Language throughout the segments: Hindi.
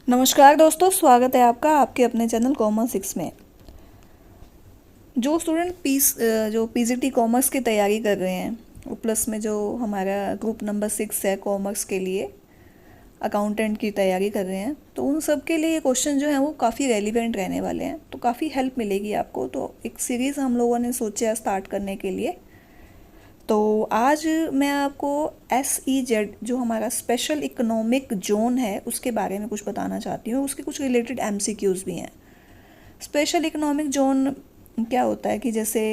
नमस्कार दोस्तों, स्वागत है आपका आपके अपने चैनल कॉमर्स 6 में। जो स्टूडेंट जो पीजीटी कॉमर्स की तैयारी कर रहे हैं वो प्लस में जो हमारा ग्रुप नंबर 6 है कॉमर्स के लिए अकाउंटेंट की तैयारी कर रहे हैं, तो उन सब के लिए ये क्वेश्चन जो हैं वो काफ़ी रेलिवेंट रहने वाले हैं, तो काफ़ी हेल्प मिलेगी आपको। तो एक सीरीज़ हम लोगों ने सोचा है स्टार्ट करने के लिए। तो आज मैं आपको SEZ जो हमारा स्पेशल इकोनॉमिक जोन है उसके बारे में कुछ बताना चाहती हूँ। उसके कुछ रिलेटेड MCQs भी हैं। स्पेशल इकोनॉमिक जोन क्या होता है कि जैसे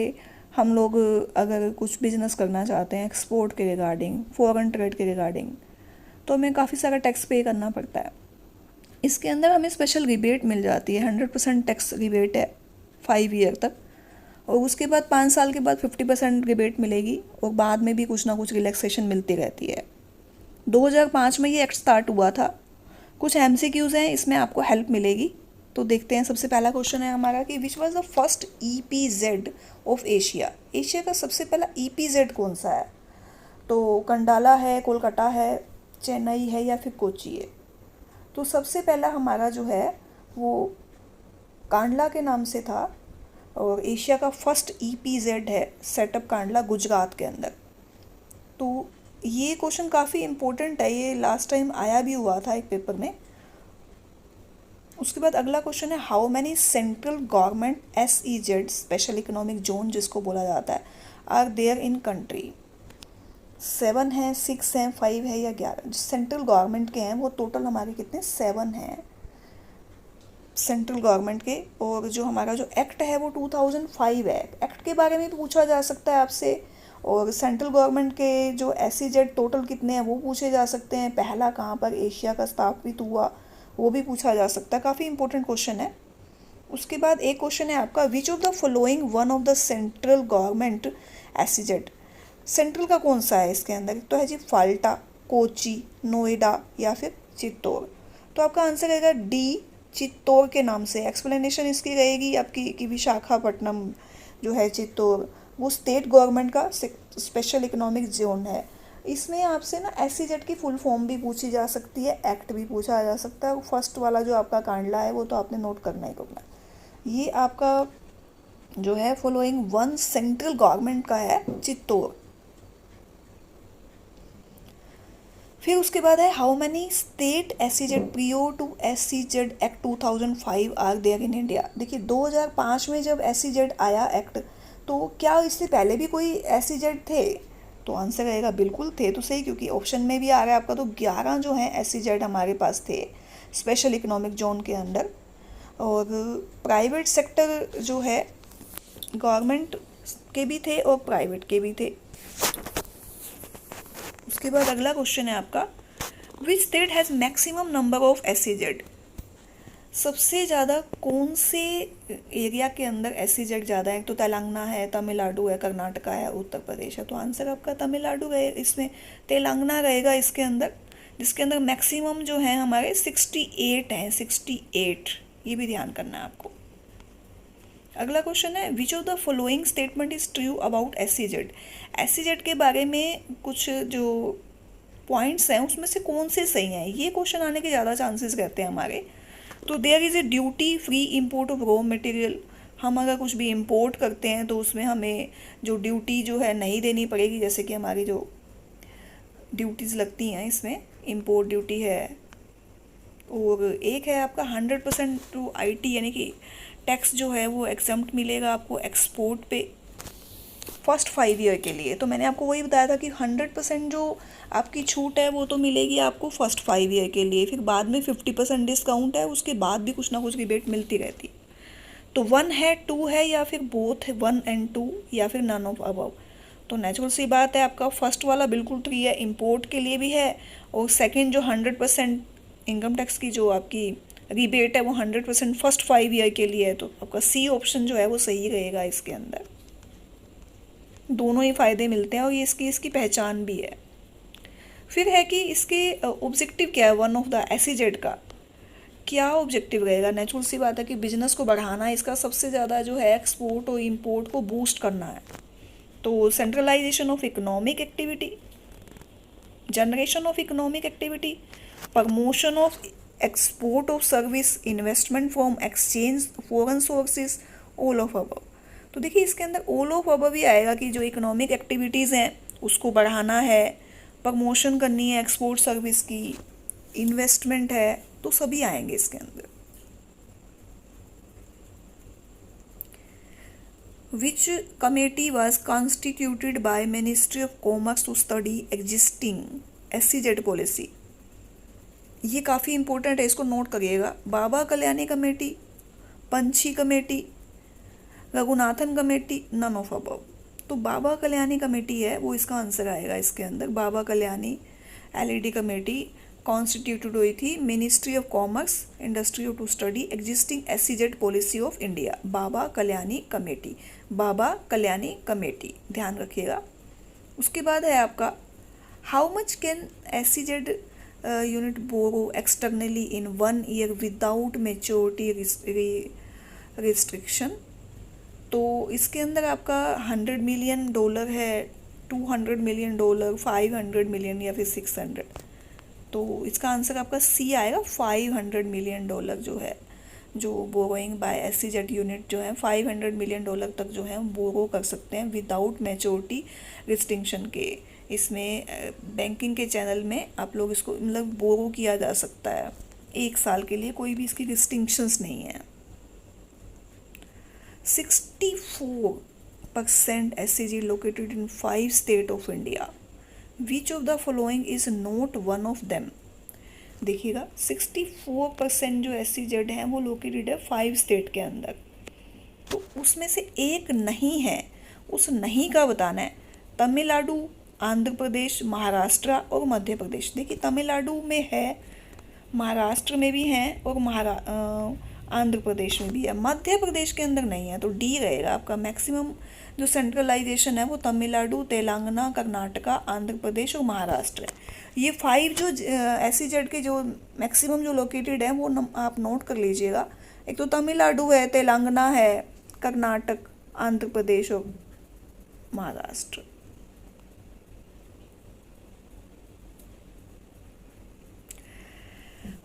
हम लोग अगर कुछ बिजनेस करना चाहते हैं एक्सपोर्ट के रिगार्डिंग, फॉरेन ट्रेड के रिगार्डिंग, तो हमें काफ़ी सारा टैक्स पे करना पड़ता है। इसके अंदर हमें स्पेशल रिबेट मिल जाती है, 100% टैक्स रिबेट है 5 ईयर तक, और उसके बाद 5 साल के बाद 50% रिबेट मिलेगी, और बाद में भी कुछ ना कुछ रिलैक्सेशन मिलती रहती है। 2005 में ये एक्ट स्टार्ट हुआ था। कुछ MCQs हैं, इसमें आपको हेल्प मिलेगी। तो देखते हैं। सबसे पहला क्वेश्चन है हमारा कि which was the first EPZ of Asia. Asia का सबसे पहला EPZ कौन सा है? तो कंडाला है, कोलकाता है, चेन्नई है या फिर कोची है? तो सबसे पहला हमारा जो है वो कांडला के नाम से था, और एशिया का फर्स्ट EPZ है सेटअप कांडला गुजरात के अंदर। तो ये क्वेश्चन काफ़ी इम्पोर्टेंट है, ये लास्ट टाइम आया भी हुआ था एक पेपर में। उसके बाद अगला क्वेश्चन है how many central government SEZ special economic zone जिसको बोला जाता है आर देयर इन कंट्री। 7 हैं, 6 हैं, 5 है या 11? जो सेंट्रल गवर्नमेंट के हैं वो टोटल हमारे कितने 7 हैं सेंट्रल गवर्नमेंट के। और जो हमारा जो एक्ट है वो 2005 है। एक्ट के बारे में भी पूछा जा सकता है आपसे, और सेंट्रल गवर्नमेंट के जो SEZ टोटल कितने हैं वो पूछे जा सकते हैं। पहला कहाँ पर एशिया का स्थापित हुआ वो भी पूछा जा सकता है। काफ़ी इंपॉर्टेंट क्वेश्चन है। उसके बाद एक क्वेश्चन है आपका which of the following one of the central government SEZ। Central का कौन सा है इसके अंदर? तो है जी फाल्टा, कोची, नोएडा या फिर चित्तौड़। तो आपका आंसर रहेगा डी, चित्तौड़ के नाम से। एक्सप्लेनेशन इसकी रहेगी आपकी कि विशाखापट्टनम जो है चित्तौड़ वो स्टेट गवर्नमेंट का स्पेशल इकोनॉमिक जोन है। इसमें आपसे ना SEZ की फुल फॉर्म भी पूछी जा सकती है, एक्ट भी पूछा जा सकता है। फर्स्ट वाला जो आपका कांडला है वो तो आपने नोट करना ही करना है। ये आपका जो है फॉलोइंग वन सेंट्रल गवर्नमेंट का है चित्तौड़। फिर उसके बाद है how many state SEZ prior to SEZ act 2005 are there in India. देखिए 2005 में जब SEZ आया एक्ट, तो क्या इससे पहले भी कोई SEZ थे? तो आंसर रहेगा बिल्कुल थे तो सही, क्योंकि ऑप्शन में भी आ रहा है आपका। तो 11 जो हैं SEZ हमारे पास थे स्पेशल इकोनॉमिक जोन के अंदर। और प्राइवेट सेक्टर जो है गवर्नमेंट के भी थे और प्राइवेट के भी थे। उसके बाद अगला क्वेश्चन है आपका which state has maximum number of SEZ। सबसे ज़्यादा कौन से एरिया के अंदर SEZ ज़्यादा है? तो तेलंगाना है, तमिलनाडु है, कर्नाटका है, उत्तर प्रदेश है। तो आंसर आपका तमिलनाडु रहे, इसमें तेलंगाना रहेगा इसके अंदर, जिसके अंदर मैक्सिमम जो है हमारे 68 हैं, 68। ये भी ध्यान करना है आपको। अगला क्वेश्चन है which of the following statement is true about SEZ। SEZ के बारे में कुछ जो पॉइंट्स हैं उसमें से कौन से सही हैं? ये क्वेश्चन आने के ज़्यादा चांसेस रहते हैं हमारे। तो there is a duty free import of raw material. हम अगर कुछ भी इम्पोर्ट करते हैं तो उसमें हमें जो ड्यूटी जो है नहीं देनी पड़ेगी, जैसे कि हमारी जो ड्यूटीज़ लगती हैं इसमें इम्पोर्ट ड्यूटी है। और एक है आपका 100% टू IT, यानी कि टैक्स जो है वो एग्जम्प्ट मिलेगा आपको एक्सपोर्ट पे फर्स्ट 5 ईयर के लिए। तो मैंने आपको वही बताया था कि 100% जो आपकी छूट है वो तो मिलेगी आपको फर्स्ट 5 ईयर के लिए, फिर बाद में 50% डिस्काउंट है, उसके बाद भी कुछ ना कुछ रिबेट मिलती रहती। तो 1 है, 2 है या फिर बोथ है, 1 and 2 या फिर नन ऑफ अबव। तो नेचुरल सी बात है आपका फर्स्ट वाला बिल्कुल ट्री है, इम्पोर्ट के लिए भी है। और सेकेंड जो 100% इनकम टैक्स की जो आपकी रिबेट है वो 100% फर्स्ट 5 ईयर के लिए है। तो आपका C ऑप्शन जो है वो सही रहेगा इसके अंदर। दोनों ही फ़ायदे मिलते हैं और ये इसकी पहचान भी है। फिर है कि इसके ऑब्जेक्टिव क्या है वन ऑफ द SEZ का, क्या ऑब्जेक्टिव रहेगा? नेचुरल सी बात है कि बिजनेस को बढ़ाना है, इसका सबसे ज़्यादा जो है एक्सपोर्ट और इंपोर्ट को बूस्ट करना है। तो centralization of economic activity, generation of economic activity, promotion of export of service, investment from exchange, foreign sources, all of above. तो देखिए इसके अंदर ऑल ऑफ अबव ही आएगा कि जो इकोनॉमिक एक्टिविटीज़ हैं उसको बढ़ाना है, प्रमोशन करनी है एक्सपोर्ट सर्विस की, इन्वेस्टमेंट है, तो सभी आएंगे इसके अंदर। Which committee was constituted by Ministry of Commerce to study existing SEZ policy? ये काफ़ी इंपॉर्टेंट है, इसको नोट करिएगा। Baba Kalyani committee, Punchhi committee, Raghunathan committee, none of above. तो बाबा कल्याणी कमेटी है वो इसका आंसर आएगा इसके अंदर। Baba Kalyani LED committee constituted हुई थी ministry of commerce industry to study existing SEZ policy of India. Baba Kalyani committee, Baba Kalyani committee, ध्यान रखिएगा। उसके बाद है आपका how much can SEZ unit borrow externally in 1 year without maturity restriction. तो इसके अंदर आपका $100 मिलियन है, $200 मिलियन, $500 मिलियन या फिर 600। तो इसका आंसर आपका सी आएगा। $500 मिलियन जो है, जो बोरोइंग बाय एसईजेड यूनिट जो है $500 मिलियन तक जो है बोरो कर सकते हैं विदाउट मैच्योरिटी रिस्ट्रिक्शन के। इसमें बैंकिंग के चैनल में आप लोग इसको मतलब बोरो किया जा सकता है 1 साल के लिए, कोई भी इसकी रिस्ट्रिक्शंस नहीं है। 64% SEZ located in 5 states of India. Which of the following is not one of them? देखिएगा 64% जो SEZ हैं वो लोकेटेड है 5 स्टेट के अंदर, तो उसमें से एक नहीं है। उस नहीं का बताना है। तमिलनाडु, आंध्र प्रदेश, महाराष्ट्र और मध्य प्रदेश। देखिए तमिलनाडु में है, महाराष्ट्र में भी हैं और आंध्र प्रदेश में भी है, मध्य प्रदेश के अंदर नहीं है, तो डी रहेगा आपका। मैक्सिमम जो सेंट्रलाइजेशन है वो तमिलनाडु, तेलंगाना, कर्नाटका, आंध्र प्रदेश और महाराष्ट्र है। ये 5 जो SEZ के जो मैक्सिमम जो लोकेटेड है वो आप नोट कर लीजिएगा। एक तो तमिलनाडु है, तेलंगाना है, कर्नाटक, आंध्र प्रदेश और Maharashtra.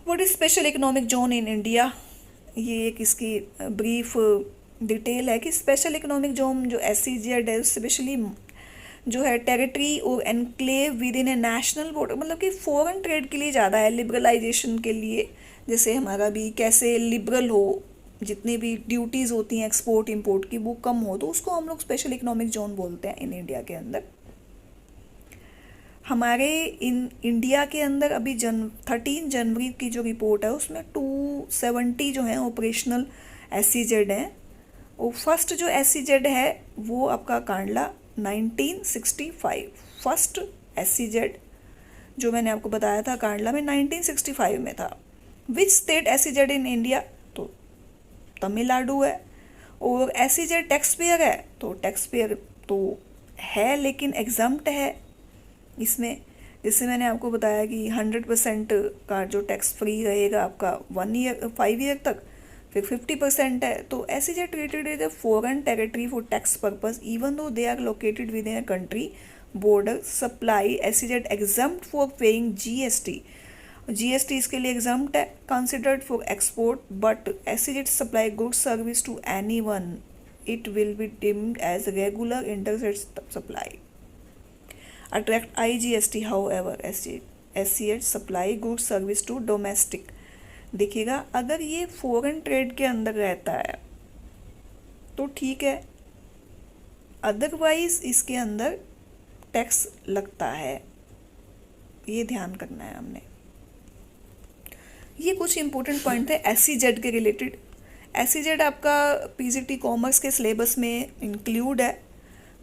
What is special economic zone in India? ये एक इसकी ब्रीफ डिटेल है कि स्पेशल इकोनॉमिक जोन जो SEZ है स्पेशली जो है टेरिटरी और enclave with in A national border, मतलब कि फॉरेन ट्रेड के लिए ज़्यादा है, लिबरलाइजेशन के लिए। जैसे हमारा भी कैसे लिबरल हो, जितनी भी ड्यूटीज़ होती हैं एक्सपोर्ट इंपोर्ट की वो कम हो, तो उसको हम लोग स्पेशल इकोनॉमिक जोन बोलते हैं इन इंडिया के अंदर। हमारे इंडिया के अंदर अभी 13 जनवरी की जो रिपोर्ट है उसमें 270 जो हैं ऑपरेशनल SEZ हैं, और फर्स्ट जो SEZ है वो आपका कांडला 1965। फर्स्ट SEZ जो मैंने आपको बताया था कांडला में 1965 में था। Which state SEZ in India? तो तमिलनाडु है। और SEZ टैक्स पेयर है, तो टैक्स पेयर तो है लेकिन एग्जम्प्ट है इसमें। जैसे मैंने आपको बताया कि 100% का जो टैक्स फ्री रहेगा आपका 5 ईयर तक, फिर 50% है। तो SEZ treated as a foreign territory for tax purpose even though they are located within a country border supply. SEZ exempt for paying GST इसके लिए एग्जम्प्ट है, considered for export, but SEZ supply goods service to any one, it will be deemed as regular interstate supply. Attract IGST, however, SEZ supply good service to domestic. देखिएगा अगर ये फॉरेन ट्रेड के अंदर रहता है तो ठीक है, अदरवाइज इसके अंदर टैक्स लगता है, ये ध्यान करना है हमने। ये कुछ इंपॉर्टेंट पॉइंट थे SEZ के रिलेटेड। SEZ आपका PGT कॉमर्स के सिलेबस में इंक्लूड है,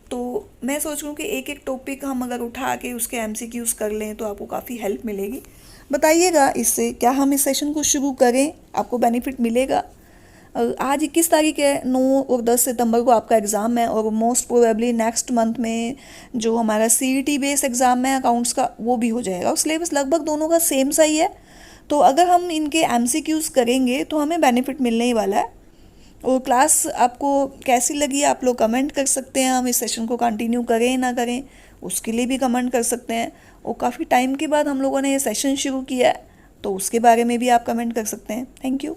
तो मैं सोच रही हूँ कि एक एक टॉपिक हम अगर उठा के उसके MCQs कर लें तो आपको काफ़ी हेल्प मिलेगी। बताइएगा इससे क्या हम इस सेशन को शुरू करें, आपको बेनिफिट मिलेगा। आज 21 तारीख है, 9 और 10 सितंबर को आपका एग्ज़ाम है, और मोस्ट प्रोबेबली नेक्स्ट मंथ में जो हमारा CET बेस एग्ज़ाम है अकाउंट्स का वो भी हो जाएगा, और सिलेबस लगभग दोनों का सेम सा ही है। तो अगर हम इनके MCQs करेंगे तो हमें बेनिफिट मिलने ही वाला है। और क्लास आपको कैसी लगी आप लोग कमेंट कर सकते हैं। हम इस सेशन को कंटिन्यू करें ना करें उसके लिए भी कमेंट कर सकते हैं। और काफ़ी टाइम के बाद हम लोगों ने ये सेशन शुरू किया है, तो उसके बारे में भी आप कमेंट कर सकते हैं। Thank you.